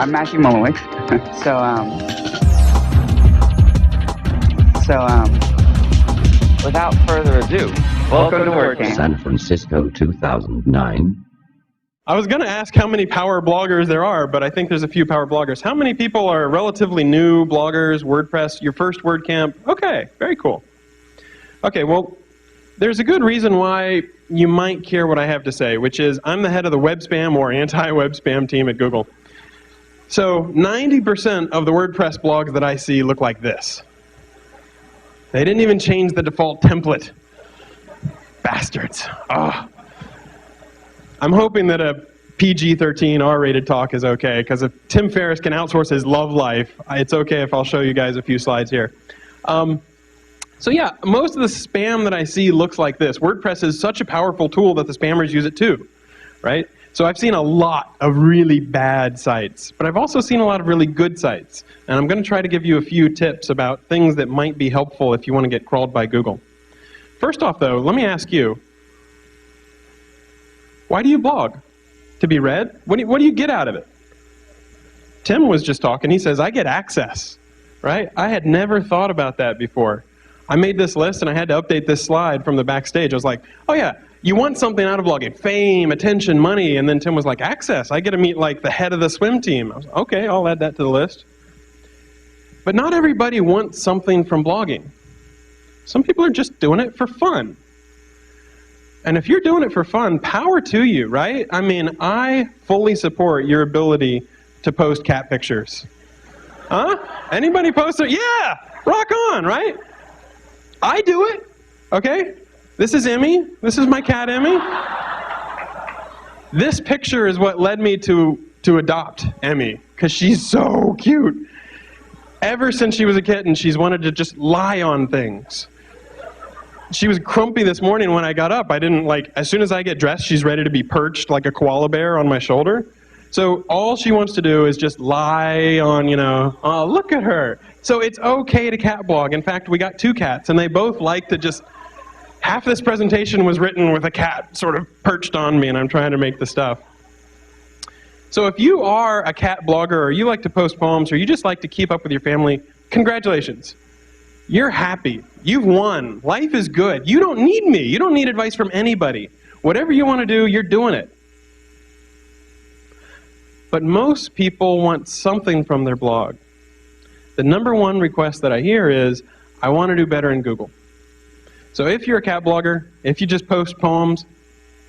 I'm Matthew Mulwick. Without further ado, welcome to Wordpress. San Francisco 2009. I was going to ask how many power bloggers there are, but I think there's a few power bloggers. How many people are relatively new bloggers, WordPress, your first WordCamp? Okay, very cool. Okay, well, there's a good reason why you might care what I have to say, which is I'm the head of the Webspam or anti-Webspam team at Google. So 90% of the WordPress blogs that I see look like this. They didn't even change the default template. Bastards. Oh. I'm hoping that a PG-13 R-rated talk is okay, because if Tim Ferriss can outsource his love life, it's okay if I'll show you guys a few slides here. So yeah, most of the spam that I see looks like this. WordPress is such a powerful tool that the spammers use it too, right? So I've seen a lot of really bad sites, but I've also seen a lot of really good sites. And I'm going to try to give you a few tips about things that might be helpful if you want to get crawled by Google. First off though, let me ask you, why do you blog? To be read? What do you get out of it? Tim was just talking, he says, I get access, right? I had never thought about that before. I made this list and I had to update this slide from the backstage. I was like, oh yeah, you want something out of blogging, fame, attention, money, and then Tim was like, access. I get to meet like the head of the swim team. I was like, okay, I'll add that to the list. But not everybody wants something from blogging. Some people are just doing it for fun. And if you're doing it for fun, power to you, right? I mean, I fully support your ability to post cat pictures. Huh? Anybody post it? Yeah, rock on, right? I do it, okay? This is Emmy. This is my cat, Emmy. This picture is what led me to adopt Emmy, because she's so cute. Ever since she was a kitten, she's wanted to just lie on things. She was grumpy this morning when I got up. I didn't as soon as I get dressed, she's ready to be perched like a koala bear on my shoulder. So all she wants to do is just lie on, oh, look at her. So it's okay to cat blog. In fact, we got 2 cats, and they both like to just, half this presentation was written with a cat sort of perched on me, and I'm trying to make the stuff. So if you are a cat blogger, or you like to post poems, or you just like to keep up with your family, congratulations. You're happy. You've won. Life is good. You don't need me. You don't need advice from anybody. Whatever you want to do, you're doing it. But most people want something from their blog. The #1 request that I hear is, I want to do better in Google. So if you're a cat blogger, if you just post poems,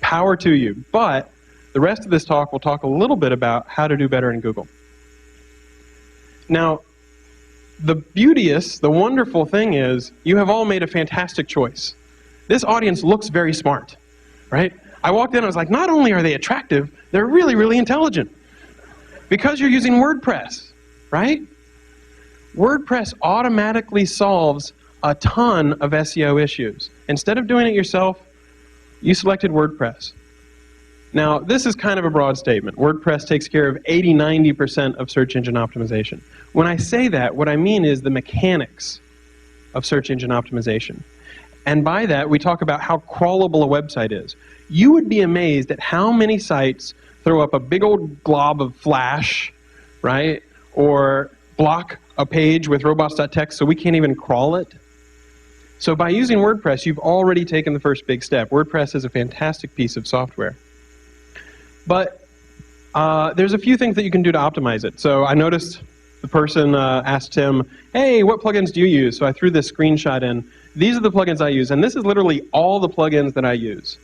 power to you. But the rest of this talk will talk a little bit about how to do better in Google. Now, the wonderful thing is, you have all made a fantastic choice. This audience looks very smart, right? I walked in, I was like, not only are they attractive, they're really, really intelligent. Because you're using WordPress, right? WordPress automatically solves a ton of SEO issues. Instead of doing it yourself, you selected WordPress. Now, this is kind of a broad statement. WordPress takes care of 80–90% of search engine optimization. When I say that, what I mean is the mechanics of search engine optimization. And by that, we talk about how crawlable a website is. You would be amazed at how many sites throw up a big old glob of Flash, right? Or block a page with robots.txt so we can't even crawl it. So by using WordPress, you've already taken the first big step. WordPress is a fantastic piece of software. But there's a few things that you can do to optimize it. So I noticed the person asked Tim, hey, what plugins do you use? So I threw this screenshot in. These are the plugins I use, and this is literally all the plugins that I use.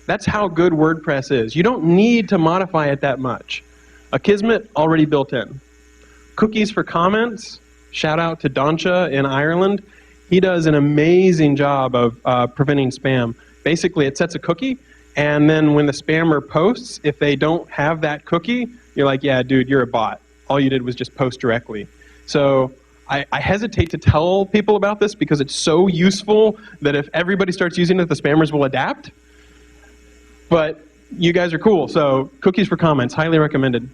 That's how good WordPress is. You don't need to modify it that much. Akismet, already built in. Cookies for comments, shout out to Doncha in Ireland. He does an amazing job of preventing spam. Basically, it sets a cookie, and then when the spammer posts, if they don't have that cookie, you're like, yeah, dude, you're a bot. All you did was just post directly. So I hesitate to tell people about this because it's so useful that if everybody starts using it, the spammers will adapt. But you guys are cool, so cookies for comments, highly recommended.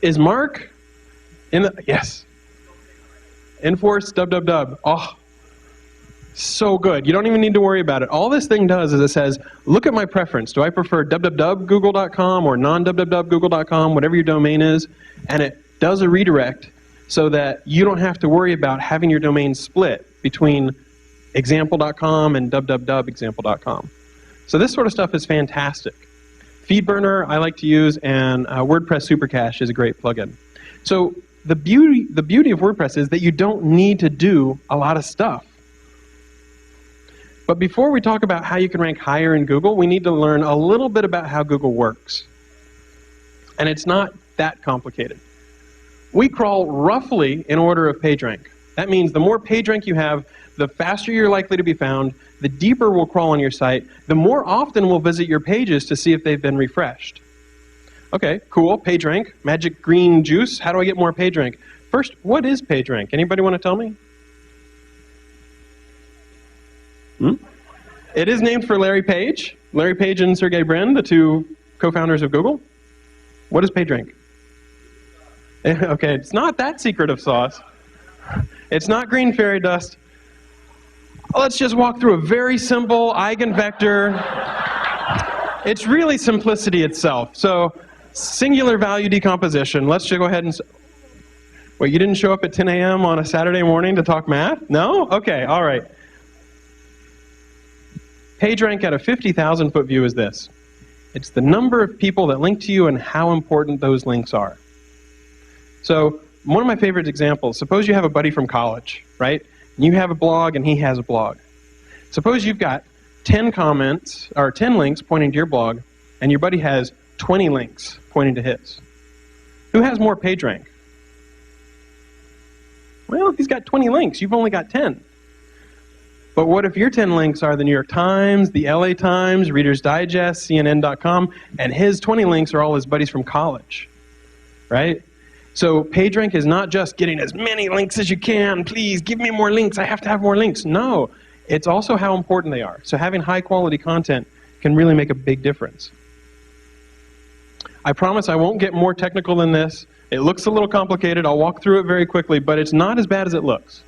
Is Mark in the, yes. Enforce, dub. Oh, So good. You don't even need to worry about it. All this thing does is it says, look at my preference. Do I prefer www.google.com or non-www.google.com, whatever your domain is? And it does a redirect so that you don't have to worry about having your domain split between example.com and www.example.com. So this sort of stuff is fantastic. FeedBurner I like to use, and WordPress Supercache is a great plugin. So the beauty of WordPress is that you don't need to do a lot of stuff. But before we talk about how you can rank higher in Google, we need to learn a little bit about how Google works. And it's not that complicated. We crawl roughly in order of PageRank. That means the more PageRank you have, the faster you're likely to be found, the deeper we'll crawl on your site, the more often we'll visit your pages to see if they've been refreshed. Okay, cool, PageRank, magic green juice. How do I get more PageRank? First, what is PageRank? Anybody want to tell me? It is named for Larry Page. Larry Page and Sergey Brin, the two co-founders of Google. What is PageRank? Okay, it's not that secret of sauce. It's not green fairy dust. Let's just walk through a very simple eigenvector. It's really simplicity itself. So, singular value decomposition. Let's just go ahead and... Wait, you didn't show up at 10 a.m. on a Saturday morning to talk math? No? Okay, all right. PageRank at a 50,000 foot view is this. It's the number of people that link to you and how important those links are. So, one of my favorite examples, suppose you have a buddy from college, right? And you have a blog and he has a blog. Suppose you've got 10 comments, or 10 links pointing to your blog, and your buddy has 20 links pointing to his. Who has more PageRank? Well, he's got 20 links, you've only got 10. But what if your 10 links are the New York Times, the LA Times, Reader's Digest, CNN.com, and his 20 links are all his buddies from college, right? So PageRank is not just getting as many links as you can, please give me more links, I have to have more links. No, it's also how important they are. So having high quality content can really make a big difference. I promise I won't get more technical than this. It looks a little complicated, I'll walk through it very quickly, but it's not as bad as it looks.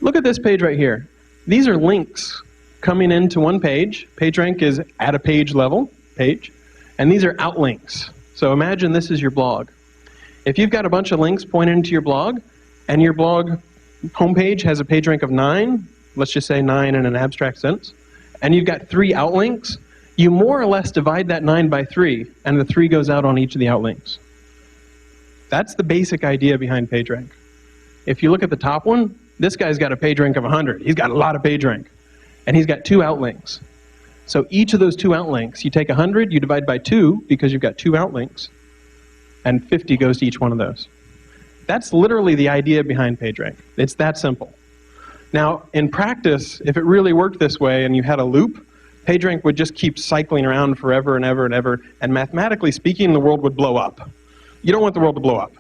Look at this page right here. These are links coming into one page. PageRank is at a page level, page, and these are outlinks. So imagine this is your blog. If you've got a bunch of links pointing to your blog, and your blog homepage has a PageRank of 9, let's just say 9 in an abstract sense, and you've got 3 outlinks, you more or less divide that 9 by 3, and the 3 goes out on each of the outlinks. That's the basic idea behind PageRank. If you look at the top one, this guy's got a PageRank of 100. He's got a lot of PageRank. And he's got 2 outlinks. So each of those 2 outlinks, you take 100, you divide by 2, because you've got 2 outlinks, and 50 goes to each one of those. That's literally the idea behind PageRank. It's that simple. Now, in practice, if it really worked this way and you had a loop, PageRank would just keep cycling around forever and ever and ever, and mathematically speaking, the world would blow up. You don't want the world to blow up.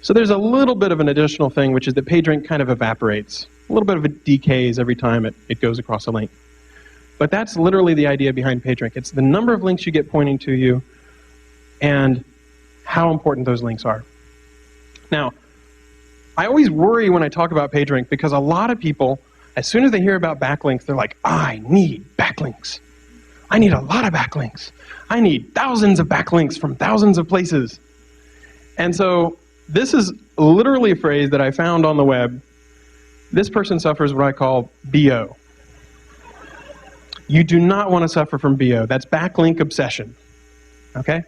So there's a little bit of an additional thing, which is that PageRank kind of evaporates. A little bit of it decays every time it goes across a link. But that's literally the idea behind PageRank. It's the number of links you get pointing to you and how important those links are. Now, I always worry when I talk about PageRank because a lot of people, as soon as they hear about backlinks, they're like, I need backlinks. I need a lot of backlinks. I need thousands of backlinks from thousands of places. And so this is literally a phrase that I found on the web. This person suffers what I call BO. You do not want to suffer from BO. That's backlink obsession. Okay?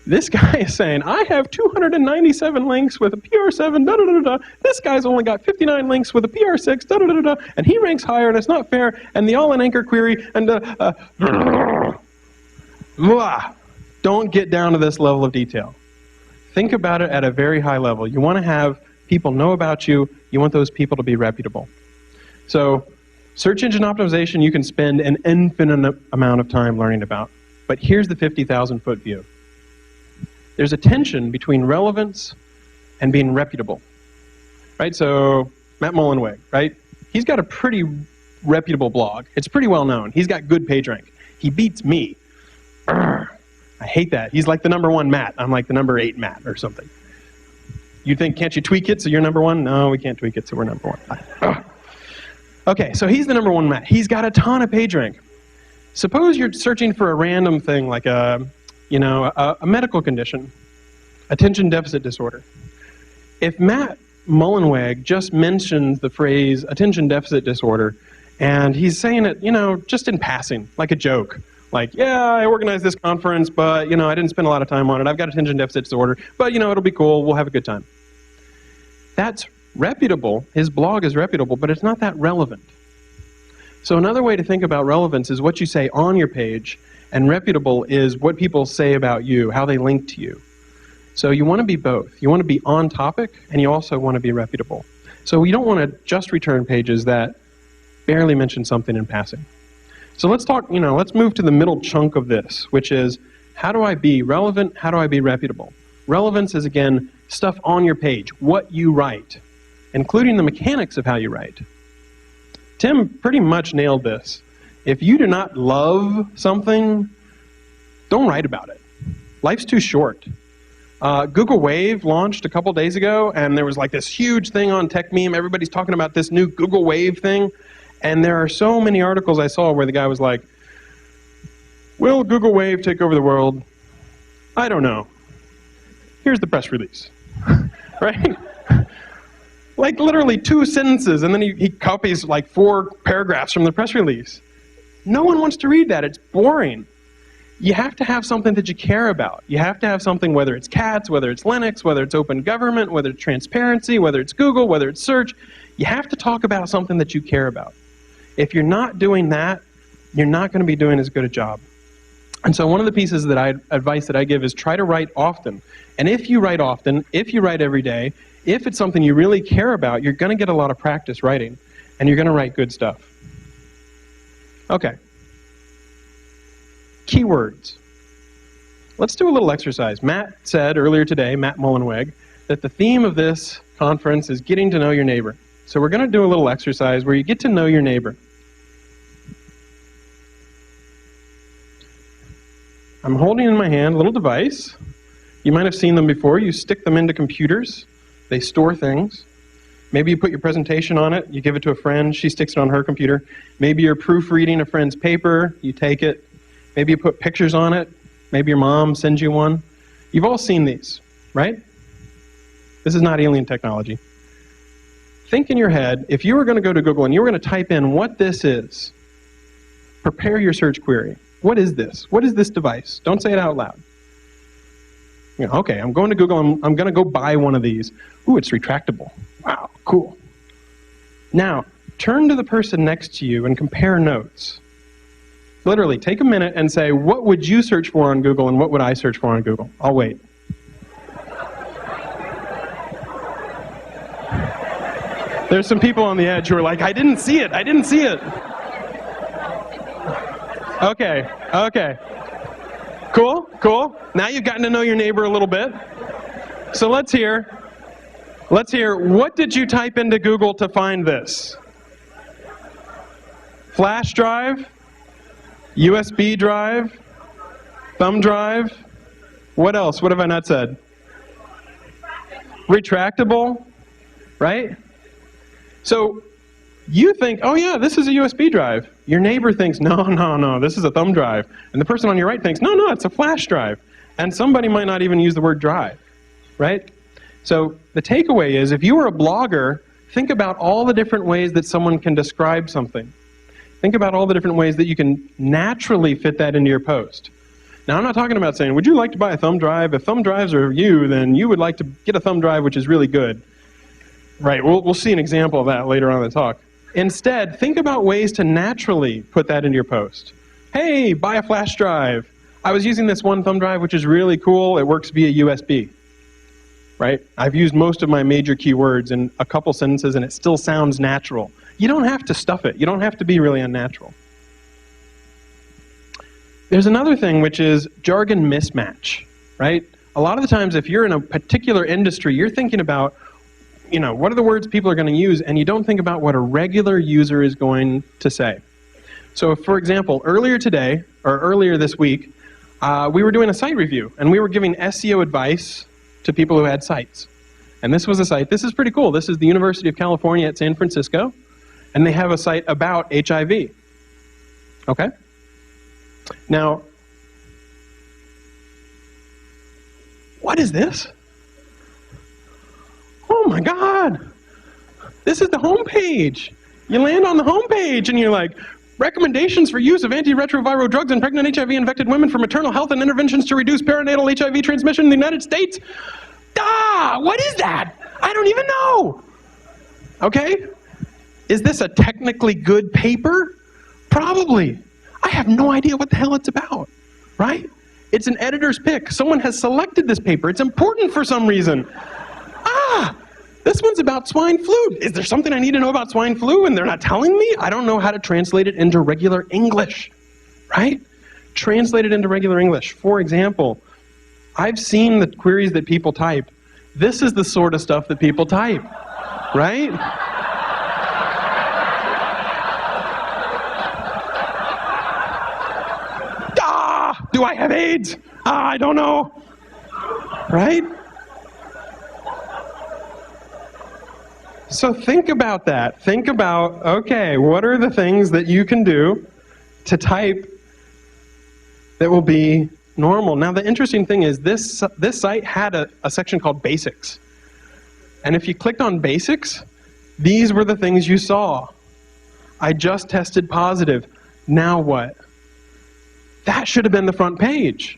This guy is saying, I have 297 links with a PR7, da-da-da-da. This guy's only got 59 links with a PR6, da-da-da-da. And he ranks higher, and it's not fair, and the all-in anchor query, and don't get down to this level of detail. Think about it at a very high level. You want to have people know about you. You want those people to be reputable. So search engine optimization you can spend an infinite amount of time learning about. But here's the 50,000 foot view. There's a tension between relevance and being reputable. Right? So Matt Mullenweg, right? He's got a pretty reputable blog. It's pretty well known. He's got good PageRank. He beats me. I hate that. He's like the #1 Matt. I'm like the #8 Matt or something. You think, can't you tweak it so you're #1? No, we can't tweak it so we're #1. Okay, so he's the #1 Matt. He's got a ton of PageRank. Suppose you're searching for a random thing like a medical condition, attention deficit disorder. If Matt Mullenweg just mentions the phrase attention deficit disorder, and he's saying it, just in passing, like a joke, like, yeah, I organized this conference, but, I didn't spend a lot of time on it. I've got attention deficit disorder, but, it'll be cool. We'll have a good time. That's reputable. His blog is reputable, but it's not that relevant. So another way to think about relevance is what you say on your page, and reputable is what people say about you, how they link to you. So you want to be both. You want to be on topic, and you also want to be reputable. So you don't want to just return pages that barely mention something in passing. So let's talk, let's move to the middle chunk of this, which is how do I be relevant? How do I be reputable? Relevance is, again, stuff on your page, what you write, including the mechanics of how you write. Tim pretty much nailed this. If you do not love something, don't write about it. Life's too short. Google Wave launched a couple days ago, and there was like this huge thing on TechMeme. Everybody's talking about this new Google Wave thing. And there are so many articles I saw where the guy was like, will Google Wave take over the world? I don't know. Here's the press release. Right? Like literally 2 sentences, and then he copies like 4 paragraphs from the press release. No one wants to read that. It's boring. You have to have something that you care about. You have to have something, whether it's cats, whether it's Linux, whether it's open government, whether it's transparency, whether it's Google, whether it's search. You have to talk about something that you care about. If you're not doing that, you're not going to be doing as good a job. And so one of the pieces that advice that I give is try to write often. And if you write often, if you write every day, if it's something you really care about, you're going to get a lot of practice writing, and you're going to write good stuff. Okay. Keywords. Let's do a little exercise. Matt said earlier today, Matt Mullenweg, that the theme of this conference is getting to know your neighbor. So we're going to do a little exercise where you get to know your neighbor. I'm holding in my hand a little device. You might have seen them before. You stick them into computers. They store things. Maybe you put your presentation on it. You give it to a friend. She sticks it on her computer. Maybe you're proofreading a friend's paper. You take it. Maybe you put pictures on it. Maybe your mom sends you one. You've all seen these, right? This is not alien technology. Think in your head, if you were going to go to Google and you were going to type in what this is, prepare your search query. What is this? What is this device? Don't say it out loud. Okay, I'm going to Google. I'm going to go buy one of these. Ooh, it's retractable. Wow, cool. Now, turn to the person next to you and compare notes. Literally, take a minute and say, what would you search for on Google and what would I search for on Google? I'll wait. There's some people on the edge who are like, I didn't see it. I didn't see it. Okay, okay. Cool, cool. Now you've gotten to know your neighbor a little bit. So let's hear, what did you type into Google to find this? Flash drive? USB drive? Thumb drive? What else? What have I not said? Retractable, right? So you think, oh yeah, this is a USB drive. Your neighbor thinks, no, this is a thumb drive. And the person on your right thinks, no, it's a flash drive. And somebody might not even use the word drive, right? So the takeaway is, if you were a blogger, think about all the different ways that someone can describe something. Think about all the different ways that you can naturally fit that into your post. Now, I'm not talking about saying, would you like to buy a thumb drive? If thumb drives are you, then you would like to get a thumb drive, which is really good. Right, we'll see an example of that later on in the talk. Instead, think about ways to naturally put that into your post. Hey, buy a flash drive. I was using this one thumb drive, which is really cool. It works via USB. Right? I've used most of my major keywords in a couple sentences, and it still sounds natural. You don't have to stuff it. You don't have to be really unnatural. There's another thing, which is jargon mismatch. Right? A lot of the times, if you're in a particular industry, you're thinking about, what are the words people are going to use, and you don't think about what a regular user is going to say. So, for example, earlier this week, we were doing a site review, and we were giving SEO advice to people who had sites. And this was a site. This is pretty cool. This is the University of California at San Francisco. and they have a site about HIV. Okay? Now, what is this? Oh my God! This is the home page. You land on the home page and you're like, recommendations for use of antiretroviral drugs in pregnant HIV-infected women for maternal health and interventions to reduce perinatal HIV transmission in the United States. What is that? I don't even know. Okay? Is this a technically good paper? Probably. I have no idea what the hell it's about, right? It's an editor's pick. Someone has selected this paper. It's important for some reason. This one's about swine flu. Is there something I need to know about swine flu and they're not telling me? I don't know how to translate it into regular English, right? Translate it into regular English. For example, I've seen the queries that people type. This is the sort of stuff that people type, right? Do I have AIDS? I don't know, right? So think about that. Think about, okay, what are the things that you can do to type that will be normal? Now, the interesting thing is this site had a section called Basics. And if you clicked on Basics, these were the things you saw. I just tested positive. Now what? That should have been the front page,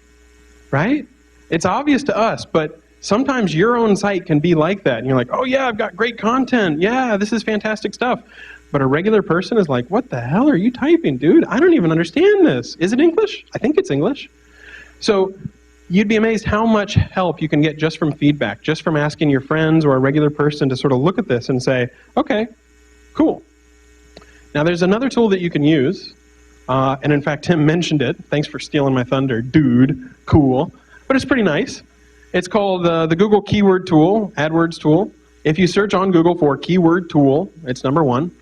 right? It's obvious to us, but sometimes your own site can be like that. And you're like, oh yeah, I've got great content. Yeah, this is fantastic stuff. But a regular person is like, what the hell are you typing, dude? I don't even understand this. Is it English? I think it's English. So you'd be amazed how much help you can get just from feedback, just from asking your friends or a regular person to sort of look at this and say, okay, cool. Now there's another tool that you can use. And in fact, Tim mentioned it. Thanks for stealing my thunder, dude. Cool. But it's pretty nice. It's called the Google Keyword Tool, AdWords tool. If you search on Google for keyword tool, it's #1.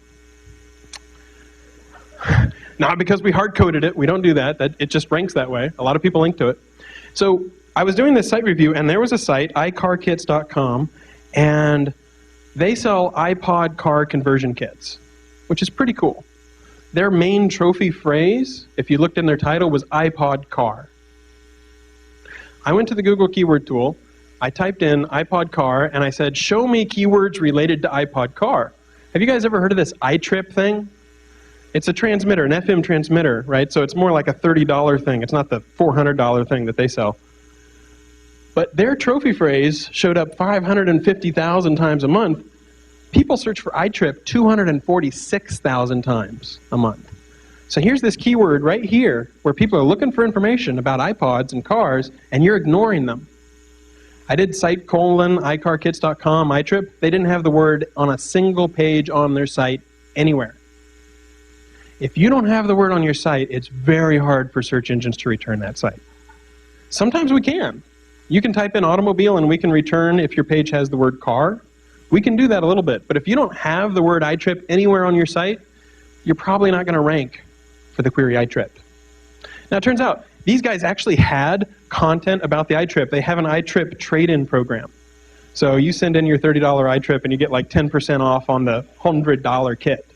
Not because we hard-coded it. We don't do that. It just ranks that way. A lot of people link to it. So I was doing this site review, and there was a site, iCarKits.com, and they sell iPod car conversion kits, which is pretty cool. Their main trophy phrase, if you looked in their title, was iPod car. I went to the Google Keyword Tool, I typed in iPod car, and I said, show me keywords related to iPod car. Have you guys ever heard of this iTrip thing? It's a transmitter, an FM transmitter, right? So it's more like a $30 thing. It's not the $400 thing that they sell. But their trophy phrase showed up 550,000 times a month. People search for iTrip 246,000 times a month. So here's this keyword right here where people are looking for information about iPods and cars, and you're ignoring them. I did site : iCarKits.com, iTrip. They didn't have the word on a single page on their site anywhere. If you don't have the word on your site, it's very hard for search engines to return that site. Sometimes we can. You can type in automobile and we can return if your page has the word car. We can do that a little bit. But if you don't have the word iTrip anywhere on your site, you're probably not going to rank for the query iTrip. Now, it turns out these guys actually had content about the iTrip. They have an iTrip trade-in program. So you send in your $30 iTrip and you get like 10% off on the $100 kit.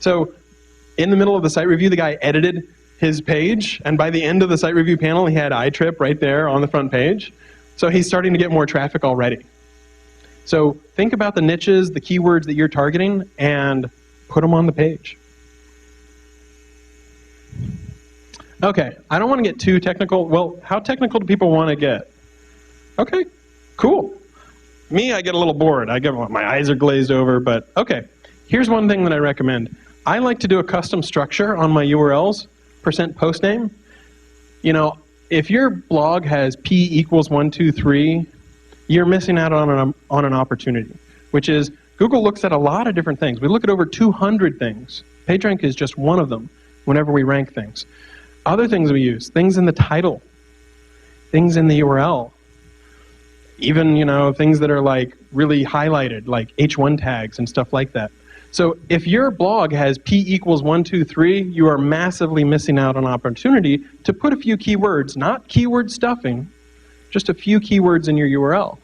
So in the middle of the site review, the guy edited his page, and by the end of the site review panel, he had iTrip right there on the front page. So he's starting to get more traffic already. So think about the niches, the keywords that you're targeting, and put them on the page. Okay, I don't want to get too technical. Well, how technical do people want to get? Okay, cool. Me, I get a little bored. My eyes are glazed over, but okay. Here's one thing that I recommend. I like to do a custom structure on my URLs, %postname. You know, if your blog has p = 123, you're missing out on an opportunity, which is Google looks at a lot of different things. We look at over 200 things. PageRank is just one of them whenever we rank things. Other things we use, things in the title, things in the URL, even, you know, things that are like really highlighted, like H1 tags and stuff like that. So if your blog has p = 123, you are massively missing out on opportunity to put a few keywords, not keyword stuffing, just a few keywords in your URL.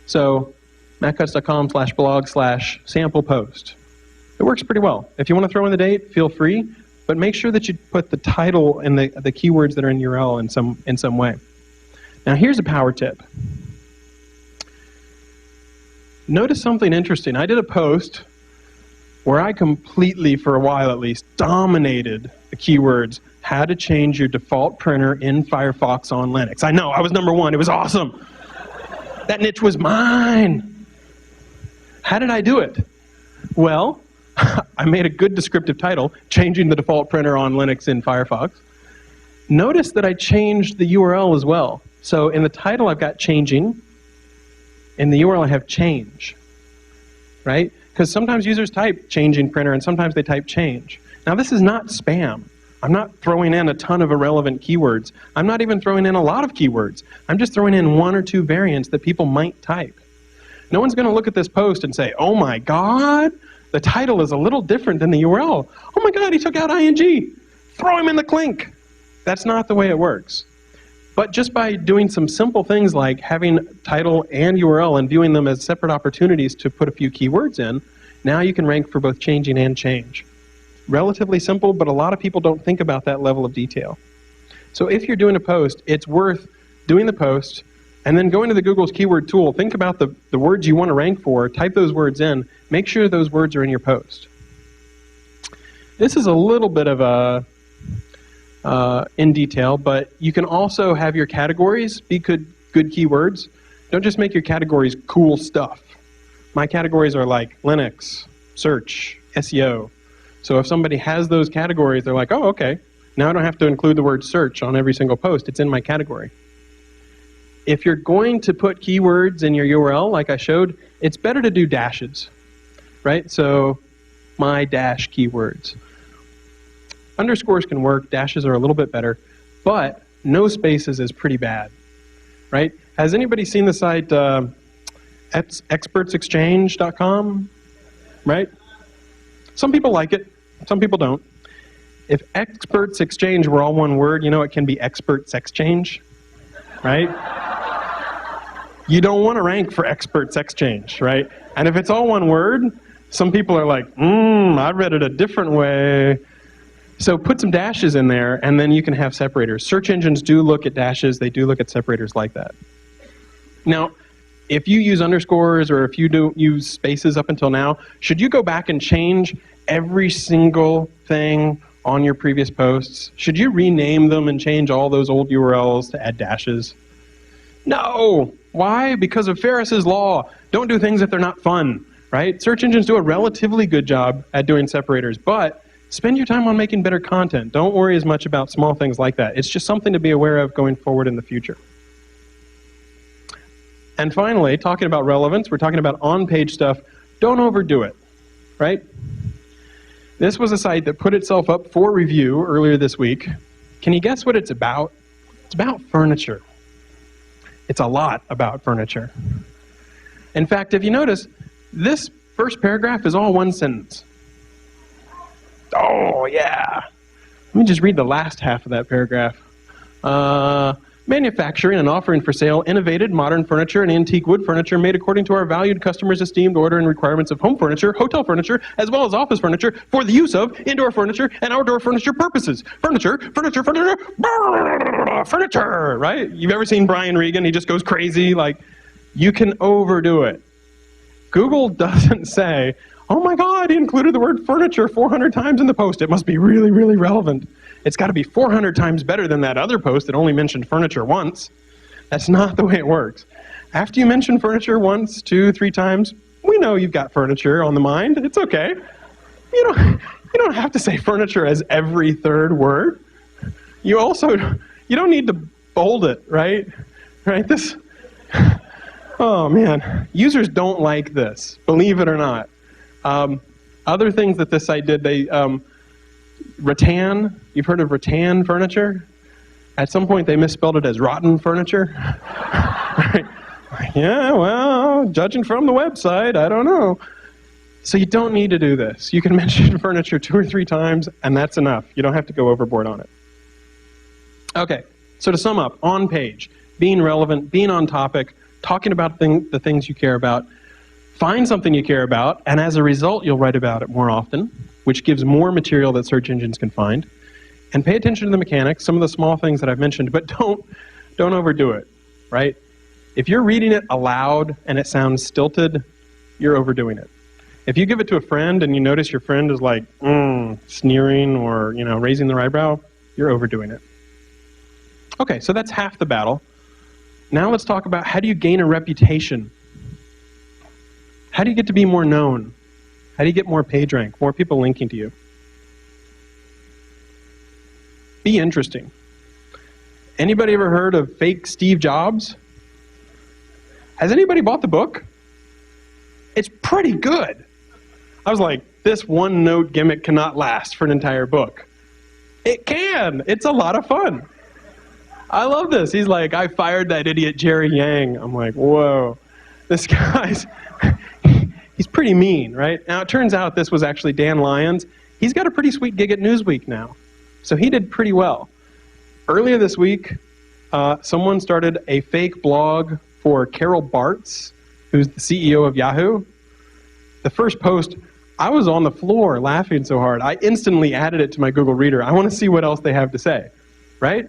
So mattcutts.com/blog/sample post. It works pretty well. If you want to throw in the date, feel free, but make sure that you put the title and the keywords that are in URL in some way. Now here's a power tip. Notice something interesting. I did a post where I completely, for a while at least, dominated the keywords, how to change your default printer in Firefox on Linux. I know, I was #1. It was awesome. That niche was mine. How did I do it? Well, I made a good descriptive title, changing the default printer on Linux in Firefox. Notice that I changed the URL as well. So in the title I've got changing, in the URL I have change, right? Because sometimes users type changing printer and sometimes they type change. Now this is not spam. I'm not throwing in a ton of irrelevant keywords. I'm not even throwing in a lot of keywords. I'm just throwing in 1 or 2 variants that people might type. No one's going to look at this post and say, oh my God, the title is a little different than the URL. Oh my God, he took out ing. Throw him in the clink. That's not the way it works. But just by doing some simple things like having title and URL and viewing them as separate opportunities to put a few keywords in, now you can rank for both changing and change. Relatively simple, but a lot of people don't think about that level of detail. So if you're doing a post, it's worth doing the post and then going to the Google's keyword tool, think about the words you want to rank for, type those words in, make sure those words are in your post. This is a little bit of a in detail, but you can also have your categories be good keywords. Don't just make your categories cool stuff. My categories are like Linux, search, SEO. So if somebody has those categories, they're like, oh, okay. Now I don't have to include the word search on every single post. It's in my category. If you're going to put keywords in your URL, like I showed, it's better to do dashes, right? So my dash keywords. Underscores can work. Dashes are a little bit better. But no spaces is pretty bad, right? Has anybody seen the site expertsexchange.com, right? Some people like it. Some people don't. If experts exchange were all one word, you know it can be experts exchange, right? You don't want to rank for experts exchange, right? And if it's all one word, some people are like, I read it a different way. So put some dashes in there, and then you can have separators. Search engines do look at dashes. They do look at separators like that. Now, if you use underscores or if you don't use spaces up until now, should you go back and change every single thing on your previous posts? Should you rename them and change all those old URLs to add dashes? No! Why? Because of Ferris's law. Don't do things if they're not fun, right? Search engines do a relatively good job at doing separators, but spend your time on making better content. Don't worry as much about small things like that. It's just something to be aware of going forward in the future. And finally, talking about relevance, we're talking about on-page stuff. Don't overdo it, right? This was a site that put itself up for review earlier this week. Can you guess what it's about? It's about furniture. It's a lot about furniture. In fact, if you notice, this first paragraph is all one sentence. Oh, yeah. Let me just read the last half of that paragraph. Manufacturing and offering for sale innovative modern furniture and antique wood furniture made according to our valued customers' esteemed order and requirements of home furniture, hotel furniture, as well as office furniture for the use of indoor furniture and outdoor furniture purposes. Furniture, furniture, furniture, furniture, right? You've ever seen Brian Regan? He just goes crazy. Like, you can overdo it. Google doesn't say, oh my God, he included the word furniture 400 times in the post. It must be really, really relevant. It's got to be 400 times better than that other post that only mentioned furniture once. That's not the way it works. After you mention furniture once, 2, 3 times, we know you've got furniture on the mind. It's okay. You don't have to say furniture as every third word. You don't need to bold it, right? Right? Oh man, users don't like this, believe it or not. Other things that this site did, they rattan. You've heard of rattan furniture? At some point they misspelled it as rotten furniture. Right? Yeah, well, judging from the website, I don't know. So you don't need to do this. You can mention furniture 2 or 3 times, and that's enough. You don't have to go overboard on it. Okay, so to sum up, on page, being relevant, being on topic, talking about the things you care about. Find something you care about, and as a result, you'll write about it more often, which gives more material that search engines can find. And pay attention to the mechanics, some of the small things that I've mentioned, but don't overdo it, right? If you're reading it aloud and it sounds stilted, you're overdoing it. If you give it to a friend and you notice your friend is like sneering or raising their eyebrow, you're overdoing it. Okay, so that's half the battle. Now let's talk about how do you gain a reputation? How do you get to be more known? How do you get more page rank, more people linking to you? Be interesting. Anybody ever heard of fake Steve Jobs? Has anybody bought the book? It's pretty good. I was like, this one note gimmick cannot last for an entire book. It can. It's a lot of fun. I love this. He's like, I fired that idiot Jerry Yang. I'm like, whoa. This guy's, he's pretty mean, right? Now, it turns out this was actually Dan Lyons. He's got a pretty sweet gig at Newsweek now. So he did pretty well. Earlier this week, someone started a fake blog for Carol Bartz, who's the CEO of Yahoo. The first post, I was on the floor laughing so hard, I instantly added it to my Google Reader. I want to see what else they have to say, right?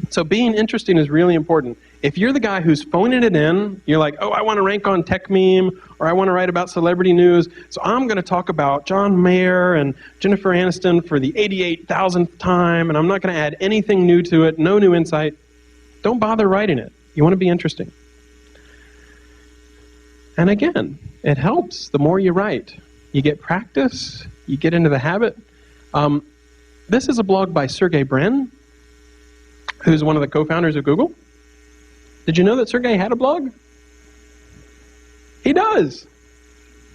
So being interesting is really important. If you're the guy who's phoning it in, you're like, oh, I want to rank on Tech Meme, or I want to write about celebrity news, so I'm going to talk about John Mayer and Jennifer Aniston for the 88,000th time, and I'm not going to add anything new to it, no new insight. Don't bother writing it. You want to be interesting. And again, it helps the more you write. You get practice, you get into the habit. This is a blog by Sergey Brin, who's one of the co-founders of Google. Did you know that Sergey had a blog? He does.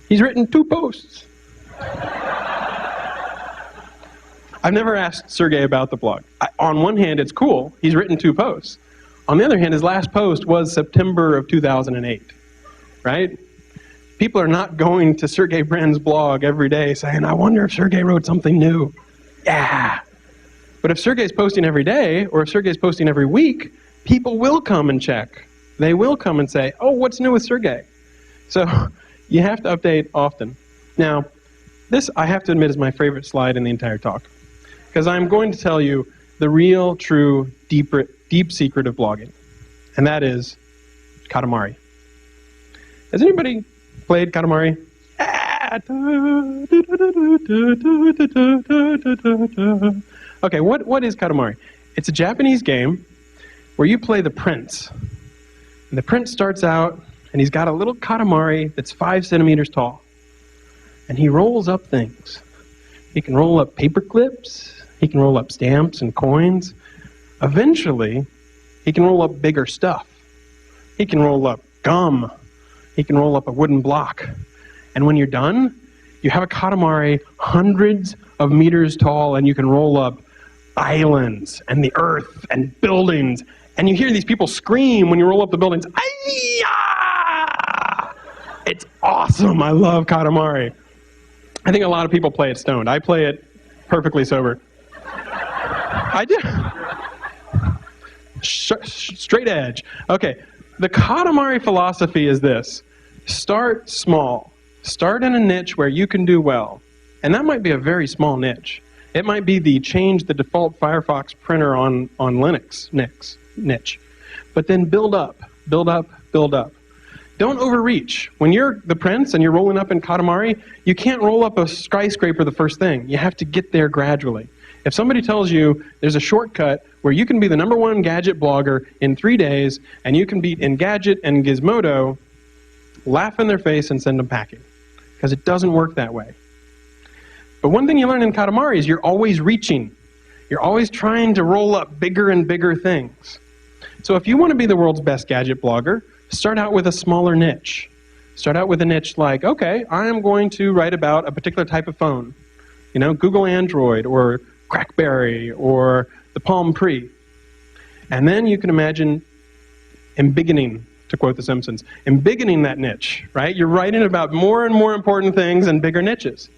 He's written 2 posts. I've never asked Sergey about the blog. On one hand, it's cool. He's written 2 posts. On the other hand, his last post was September of 2008, right? People are not going to Sergey Brin's blog every day saying, I wonder if Sergey wrote something new. Yeah. But if Sergey's posting every day, or if Sergey's posting every week, people will come and check. They will come and say, oh, what's new with Sergey? So you have to update often. Now, this, I have to admit, is my favorite slide in the entire talk, because I'm going to tell you the real, true, deep secret of blogging, and that is Katamari. Has anybody played Katamari? Okay, what is Katamari? It's a Japanese game where you play the prince. And the prince starts out, and he's got a little Katamari that's 5 centimeters tall. And he rolls up things. He can roll up paper clips. He can roll up stamps and coins. Eventually, he can roll up bigger stuff. He can roll up gum. He can roll up a wooden block. And when you're done, you have a Katamari hundreds of meters tall, and you can roll up islands and the earth and buildings. And you hear these people scream when you roll up the buildings. Ay-ya! It's awesome. I love Katamari. I think a lot of people play it stoned. I play it perfectly sober. I do. Straight edge. Okay. The Katamari philosophy is this. Start small. Start in a niche where you can do well. And that might be a very small niche. It might be the change the default Firefox printer on Linux niche. But then build up, build up, build up. Don't overreach. When you're the prince and you're rolling up in Katamari, you can't roll up a skyscraper the first thing. You have to get there gradually. If somebody tells you there's a shortcut where you can be the #1 gadget blogger in 3 days, and you can beat Engadget and Gizmodo, laugh in their face and send them packing. Because it doesn't work that way. But one thing you learn in Katamari is you're always reaching. You're always trying to roll up bigger and bigger things. So if you want to be the world's best gadget blogger, start out with a smaller niche. Start out with a niche like, okay, I am going to write about a particular type of phone. You know, Google Android, or Crackberry, or the Palm Pre. And then you can imagine embiggening, to quote The Simpsons, embiggening that niche, right? You're writing about more and more important things in bigger niches.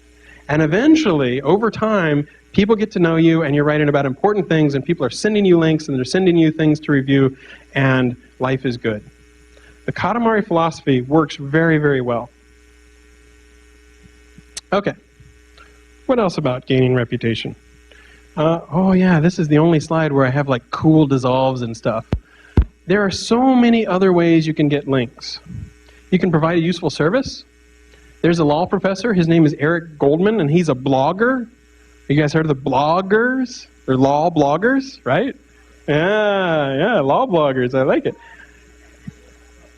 And eventually, over time, people get to know you, and you're writing about important things, and people are sending you links, and they're sending you things to review, and life is good. The Katamari philosophy works very, very well. Okay. What else about gaining reputation? Oh yeah, this is the only slide where I have like cool dissolves and stuff. There are so many other ways you can get links. You can provide a useful service. There's a law professor, his name is Eric Goldman, and he's a blogger. You guys heard of the bloggers? They're law bloggers, right? Yeah, law bloggers, I like it.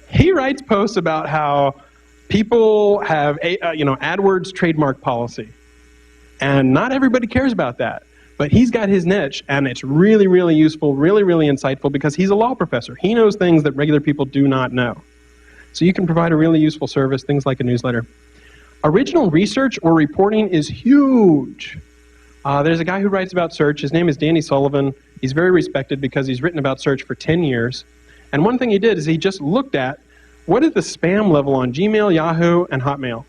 He writes posts about how people have AdWords trademark policy. And not everybody cares about that. But he's got his niche, and it's really, really useful, really, really insightful, because he's a law professor. He knows things that regular people do not know. So you can provide a really useful service, things like a newsletter. Original research or reporting is huge. There's a guy who writes about search. His name is Danny Sullivan. He's very respected because he's written about search for 10 years. And one thing he did is he just looked at what is the spam level on Gmail, Yahoo, and Hotmail.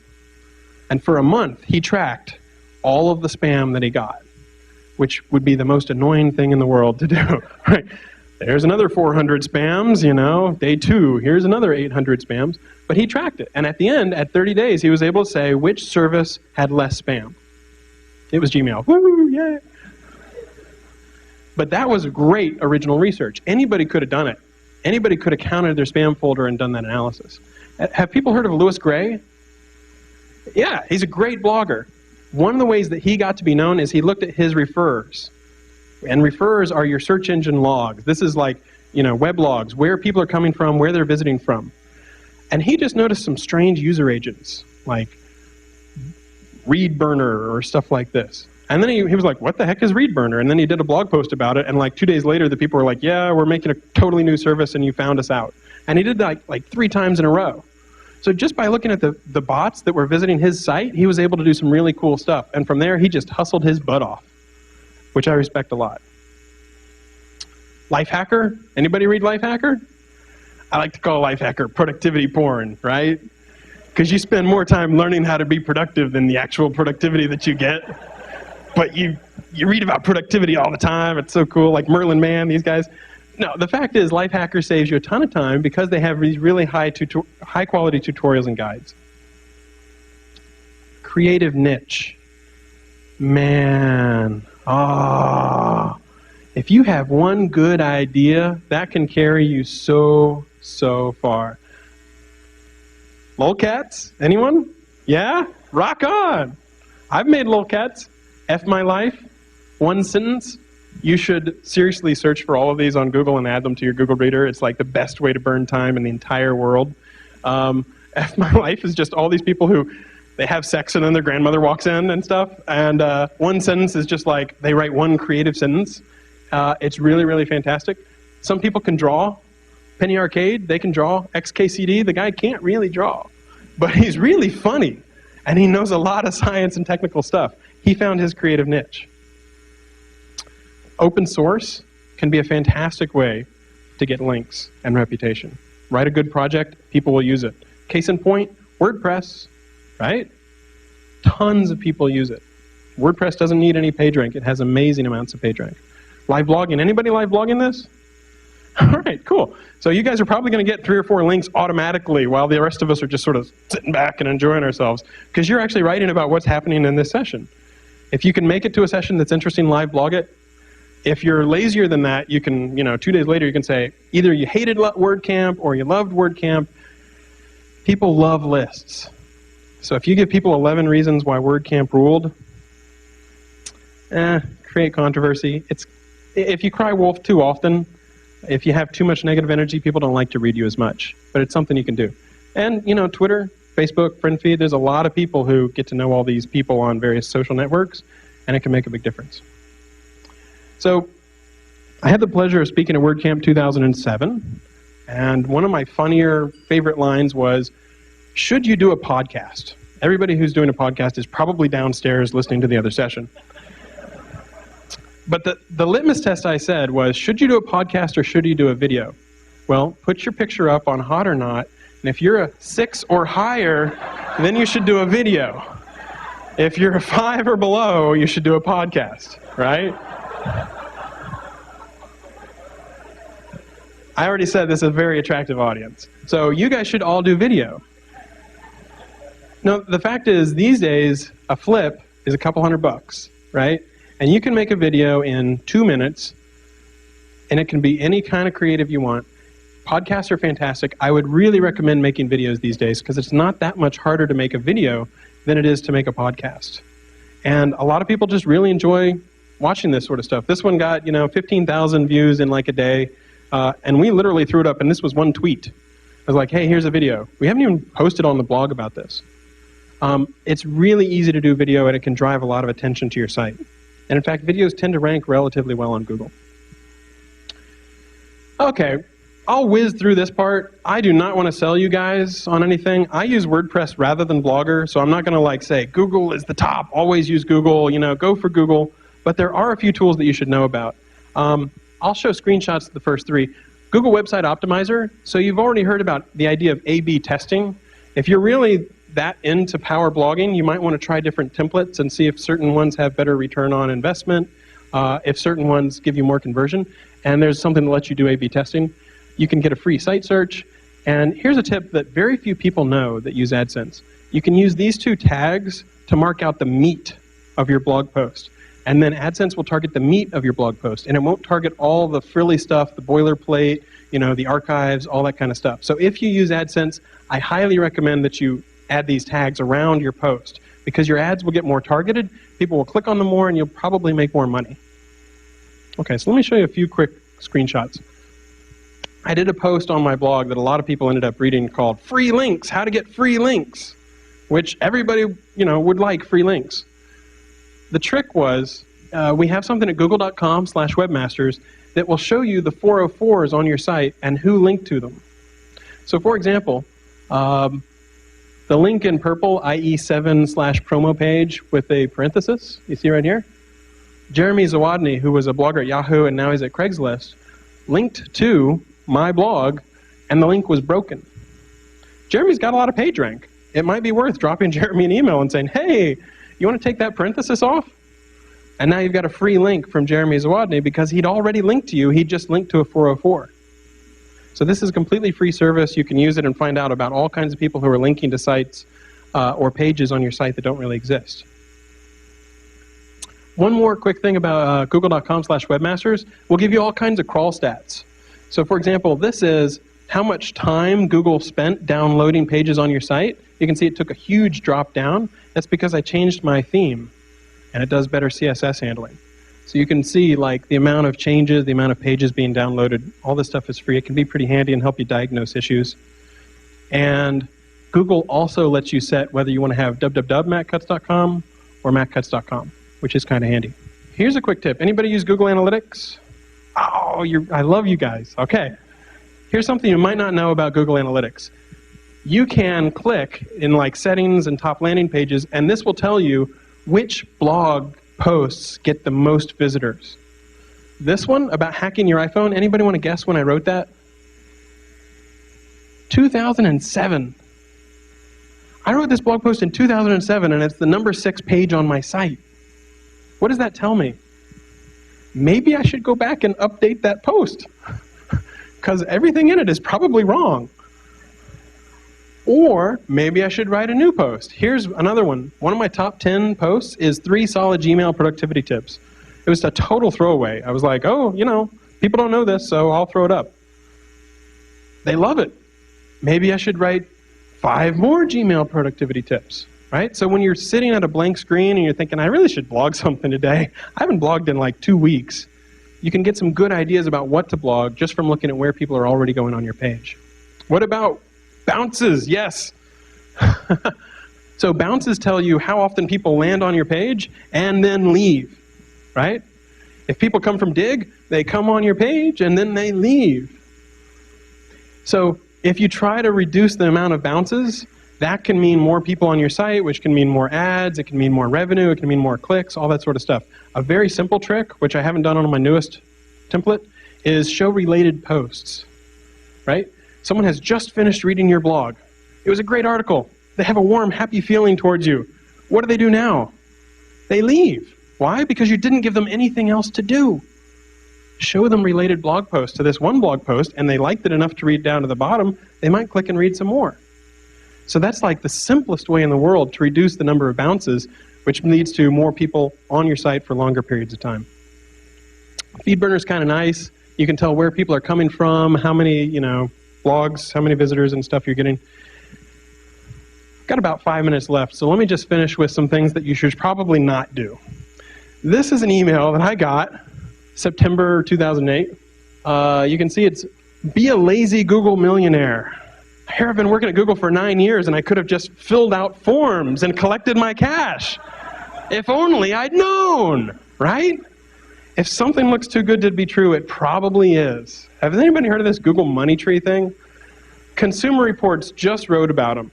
And for a month, he tracked all of the spam that he got, which would be the most annoying thing in the world to do. Right? There's another 400 spams, day 2, here's another 800 spams. But he tracked it. And at the end, at 30 days, he was able to say which service had less spam. It was Gmail. Woo, yay! But that was great original research. Anybody could have done it. Anybody could have counted their spam folder and done that analysis. Have people heard of Louis Gray? Yeah, he's a great blogger. One of the ways that he got to be known is he looked at his referrers. And referrers are your search engine logs. This is like, web logs, where people are coming from, where they're visiting from. And he just noticed some strange user agents, like ReadBurner or stuff like this. And then he was like, what the heck is ReadBurner? And then he did a blog post about it, and like 2 days later, the people were like, yeah, we're making a totally new service, and you found us out. And he did that like 3 times in a row. So just by looking at the bots that were visiting his site, he was able to do some really cool stuff. And from there, he just hustled his butt off, which I respect a lot. Lifehacker? Anybody read Lifehacker? I like to call Lifehacker productivity porn, right? Because you spend more time learning how to be productive than the actual productivity that you get. But you read about productivity all the time. It's so cool, like Merlin Mann, these guys. No, the fact is Lifehacker saves you a ton of time because they have these really high-quality tutorials and guides. Creative niche. Man, if you have one good idea, that can carry you so far. Lolcats? Anyone? Yeah? Rock on! I've made lolcats. F my life. One sentence. You should seriously search for all of these on Google and add them to your Google Reader. It's like the best way to burn time in the entire world. F my life is just all these people who they have sex and then their grandmother walks in and stuff. And one sentence is just like they write one creative sentence. It's really, really fantastic. Some people can draw. Penny Arcade, they can draw. XKCD, the guy can't really draw. But he's really funny. And he knows a lot of science and technical stuff. He found his creative niche. Open source can be a fantastic way to get links and reputation. Write a good project, people will use it. Case in point, WordPress, right? Tons of people use it. WordPress doesn't need any PageRank. It has amazing amounts of PageRank. Live blogging. Anybody live blogging this? All right, cool. So you guys are probably going to get 3 or 4 links automatically while the rest of us are just sort of sitting back and enjoying ourselves because you're actually writing about what's happening in this session. If you can make it to a session that's interesting, live blog it. If you're lazier than that, you can, 2 days later, you can say either you hated WordCamp or you loved WordCamp. People love lists. So if you give people 11 reasons why WordCamp ruled, create controversy. If you cry wolf too often, if you have too much negative energy, people don't like to read you as much. But it's something you can do. And, Twitter, Facebook, friend feed, there's a lot of people who get to know all these people on various social networks, and it can make a big difference. So I had the pleasure of speaking at WordCamp 2007, and one of my funnier favorite lines was, should you do a podcast? Everybody who's doing a podcast is probably downstairs listening to the other session. But the litmus test I said was, should you do a podcast or should you do a video? Well, put your picture up on Hot or Not, and if you're a 6 or higher, then you should do a video. If you're a 5 or below, you should do a podcast, right? I already said this is a very attractive audience. So you guys should all do video. No, the fact is, these days, a flip is a couple $100, right? And you can make a video in 2 minutes, and it can be any kind of creative you want. Podcasts are fantastic. I would really recommend making videos these days because it's not that much harder to make a video than it is to make a podcast. And a lot of people just really enjoy watching this sort of stuff. This one got, 15,000 views in like a day, and we literally threw it up, and this was one tweet. I was like, hey, here's a video. We haven't even posted on the blog about this. It's really easy to do video, and it can drive a lot of attention to your site. And in fact, videos tend to rank relatively well on Google. Okay, I'll whiz through this part. I do not want to sell you guys on anything. I use WordPress rather than Blogger, so I'm not going to say Google is the top, always use Google, go for Google. But there are a few tools that you should know about. I'll show screenshots of the first three. Google Website Optimizer. So you've already heard about the idea of A/B testing. If you're really that into power blogging, you might want to try different templates and see if certain ones have better return on investment, if certain ones give you more conversion. And there's something that lets you do A/B testing. You can get a free site search. And here's a tip that very few people know that use AdSense. You can use these two tags to mark out the meat of your blog post. And then AdSense will target the meat of your blog post. And it won't target all the frilly stuff, the boilerplate, the archives, all that kind of stuff. So if you use AdSense, I highly recommend that you add these tags around your post because your ads will get more targeted, people will click on them more, and you'll probably make more money. Okay, so let me show you a few quick screenshots. I did a post on my blog that a lot of people ended up reading called Free Links, How to Get Free Links, which everybody, would like free links. The trick was we have something at google.com/webmasters that will show you the 404s on your site and who linked to them. So for example, the link in purple, IE7/promo page with a parenthesis, you see right here? Jeremy Zawadny, who was a blogger at Yahoo and now he's at Craigslist, linked to my blog, and the link was broken. Jeremy's got a lot of page rank. It might be worth dropping Jeremy an email and saying, hey, you want to take that parenthesis off? And now you've got a free link from Jeremy Zawadny because he'd already linked to you. He just linked to a 404. So this is a completely free service. You can use it and find out about all kinds of people who are linking to sites or pages on your site that don't really exist. One more quick thing about google.com/webmasters. We'll give you all kinds of crawl stats. So for example, this is how much time Google spent downloading pages on your site. You can see it took a huge drop down. That's because I changed my theme, and it does better CSS handling. So you can see the amount of changes, the amount of pages being downloaded. All this stuff is free. It can be pretty handy and help you diagnose issues. And Google also lets you set whether you want to have www.mattcutts.com or mattcutts.com, which is kind of handy. Here's a quick tip. Anybody use Google Analytics? Oh, I love you guys. Okay. Here's something you might not know about Google Analytics. You can click in settings and top landing pages, and this will tell you which blog posts get the most visitors. This one about hacking your iPhone, anybody want to guess when I wrote that? 2007. I wrote this blog post in 2007, and it's the number 6 page on my site. What does that tell me? Maybe I should go back and update that post because everything in it is probably wrong. Or maybe I should write a new post. Here's another one. One of my top 10 posts is 3 solid Gmail productivity tips. It was a total throwaway. I was like, oh, people don't know this, so I'll throw it up. They love it. Maybe I should write 5 more Gmail productivity tips. Right? So when you're sitting at a blank screen and you're thinking, I really should blog something today. I haven't blogged in 2 weeks. You can get some good ideas about what to blog just from looking at where people are already going on your page. What about bounces? Yes. So bounces tell you how often people land on your page and then leave. Right? If people come from Dig, they come on your page and then they leave. So if you try to reduce the amount of bounces, that can mean more people on your site, which can mean more ads, it can mean more revenue, it can mean more clicks, all that sort of stuff. A very simple trick, which I haven't done on my newest template, is show related posts, right? Someone has just finished reading your blog. It was a great article. They have a warm, happy feeling towards you. What do now? They leave. Why? Because you didn't give them anything else to do. Show them related blog posts to this one blog post, and they liked it enough to read down to the bottom, they might click and read some more. So that's the simplest way in the world to reduce the number of bounces which leads to more people on your site for longer periods of time. FeedBurner is kind of nice. You can tell where people are coming from, how many, blogs, how many visitors and stuff you're getting. Got about 5 minutes left, so let me just finish with some things that you should probably not do. This is an email that I got September 2008. You can see it's, be a lazy Google millionaire. Here I've been working at Google for 9 years and I could have just filled out forms and collected my cash. If only I'd known, right? If something looks too good to be true, it probably is. Has anybody heard of this Google Money Tree thing? Consumer Reports just wrote about them.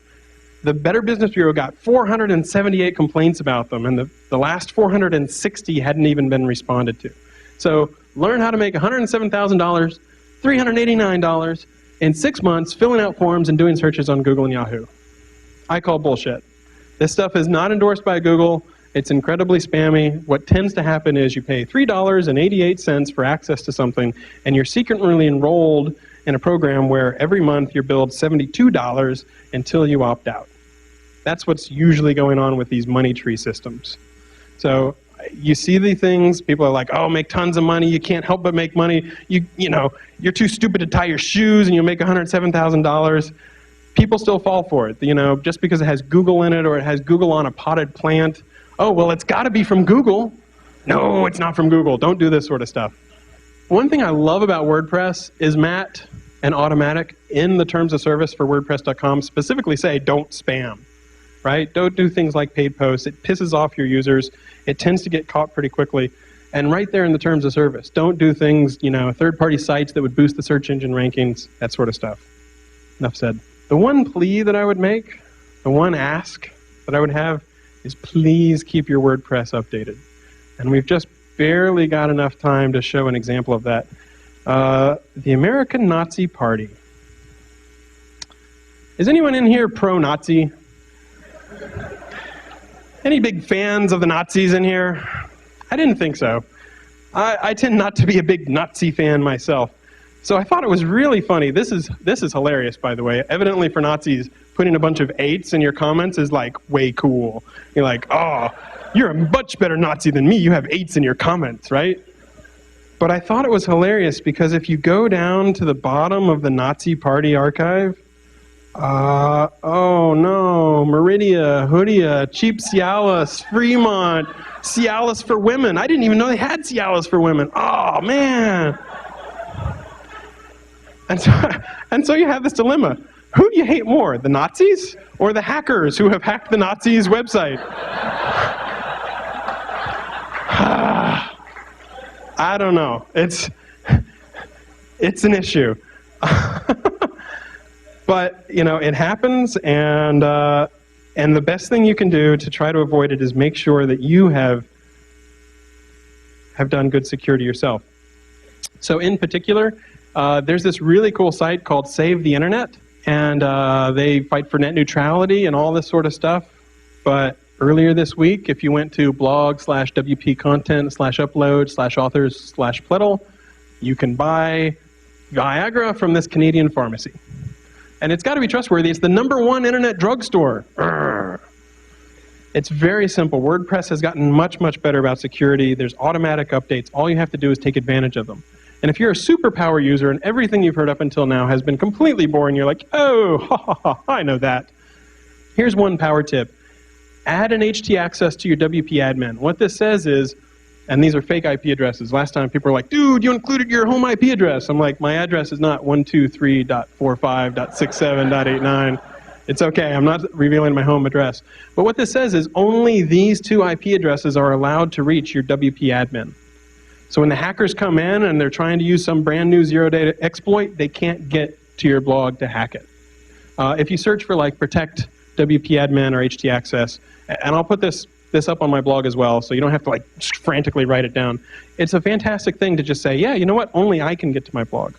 The Better Business Bureau got 478 complaints about them, and the last 460 hadn't even been responded to. So learn how to make $107,000, $389 in 6 months, filling out forms and doing searches on Google and Yahoo. I call bullshit. This stuff is not endorsed by Google. It's incredibly spammy. What tends to happen is you pay $3.88 for access to something, and you're secretly enrolled in a program where every month you're billed $72 until you opt out. That's what's usually going on with these money tree systems. So you see the things, people are like, oh, make tons of money, you can't help but make money, you're too stupid to tie your shoes and you'll make $107,000. People still fall for it, just because it has Google in it or it has Google on a potted plant. Oh, well, it's got to be from Google. No, it's not from Google. Don't do this sort of stuff. One thing I love about WordPress is Matt and Automatic in the terms of service for WordPress.com specifically say don't spam, right? Don't do things like paid posts. It pisses off your users. It tends to get caught pretty quickly. And right there in the terms of service, don't do things, third-party sites that would boost the search engine rankings, that sort of stuff. Enough said. The one plea that I would make, the one ask that I would have is please keep your WordPress updated. And we've just barely got enough time to show an example of that. The American Nazi Party. Is anyone in here pro-Nazi? Any big fans of the Nazis in here? I didn't think so. I tend not to be a big Nazi fan myself. So I thought it was really funny. This is hilarious, by the way. Evidently for Nazis, putting a bunch of 8s in your comments is like way cool. You're like, oh, you're a much better Nazi than me. You have 8s in your comments, right? But I thought it was hilarious because if you go down to the bottom of the Nazi Party archive, oh no, Meridia, Hoodia, Cheap Cialis, Fremont, Cialis for women. I didn't even know they had Cialis for women. Oh man. And so you have this dilemma. Who do you hate more, the Nazis or the hackers who have hacked the Nazis' website? I don't know. It's an issue. But, it happens, and the best thing you can do to try to avoid it is make sure that you have done good security yourself. So in particular, there's this really cool site called Save the Internet, and they fight for net neutrality and all this sort of stuff. But earlier this week, if you went to blog/wp-content/upload/authors/Plettle, you can buy Viagra from this Canadian pharmacy. And it's got to be trustworthy. It's the #1 internet drugstore. Urgh. It's very simple. WordPress has gotten much, much better about security. There's automatic updates. All you have to do is take advantage of them. And if you're a superpower user and everything you've heard up until now has been completely boring, you're like, oh, ha, ha, ha, I know that. Here's one power tip. Add an htaccess to your WP admin. What this says is, and these are fake IP addresses. Last time people were like, dude, you included your home IP address. I'm like, my address is not 123.45.67.89. It's okay, I'm not revealing my home address. But what this says is only these 2 IP addresses are allowed to reach your WP admin. So when the hackers come in and they're trying to use some brand new zero-day exploit, they can't get to your blog to hack it. If you search for like protect WP admin or htaccess, and I'll put this up on my blog as well, so you don't have to like frantically write it down. It's a fantastic thing to just say, yeah, you know what, only I can get to my blog.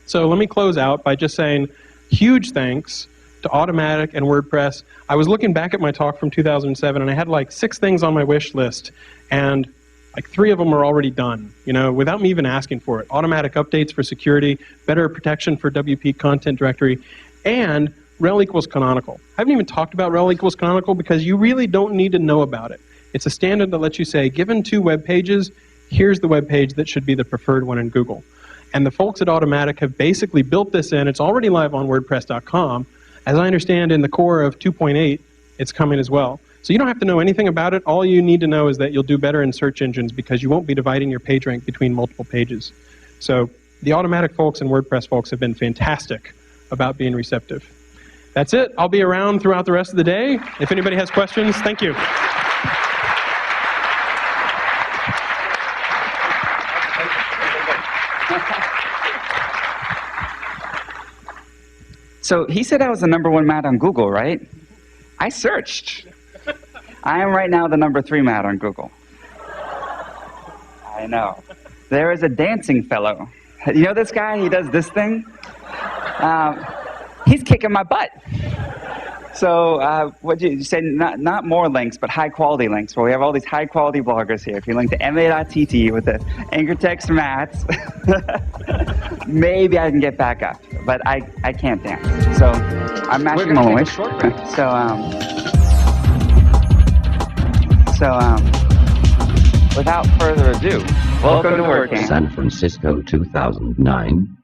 So let me close out by just saying huge thanks to Automatic and WordPress. I was looking back at my talk from 2007, and I had like 6 things on my wish list, and like 3 of them are already done, without me even asking for it. Automatic updates for security, better protection for WP content directory, and rel equals canonical. I haven't even talked about rel equals canonical because you really don't need to know about it. It's a standard that lets you say, given two web pages, here's the web page that should be the preferred one in Google. And the folks at Automatic have basically built this in. It's already live on WordPress.com. As I understand, in the core of 2.8, it's coming as well. So you don't have to know anything about it. All you need to know is that you'll do better in search engines because you won't be dividing your page rank between multiple pages. So the Automatic folks and WordPress folks have been fantastic about being receptive. That's it. I'll be around throughout the rest of the day. If anybody has questions, thank you. So he said I was the #1 mat on Google, right? I searched. I am right now the #3 mat on Google. I know. There is a dancing fellow. You know this guy? He does this thing. He's kicking my butt. So what did you say? Not more links, but high quality links. Well, we have all these high quality bloggers here. If you link to ma.tt with the anchor text mats, maybe I can get back up. But I can't dance. So I'm mashing my way. So without further ado, welcome to WordCamp. San Francisco 2009.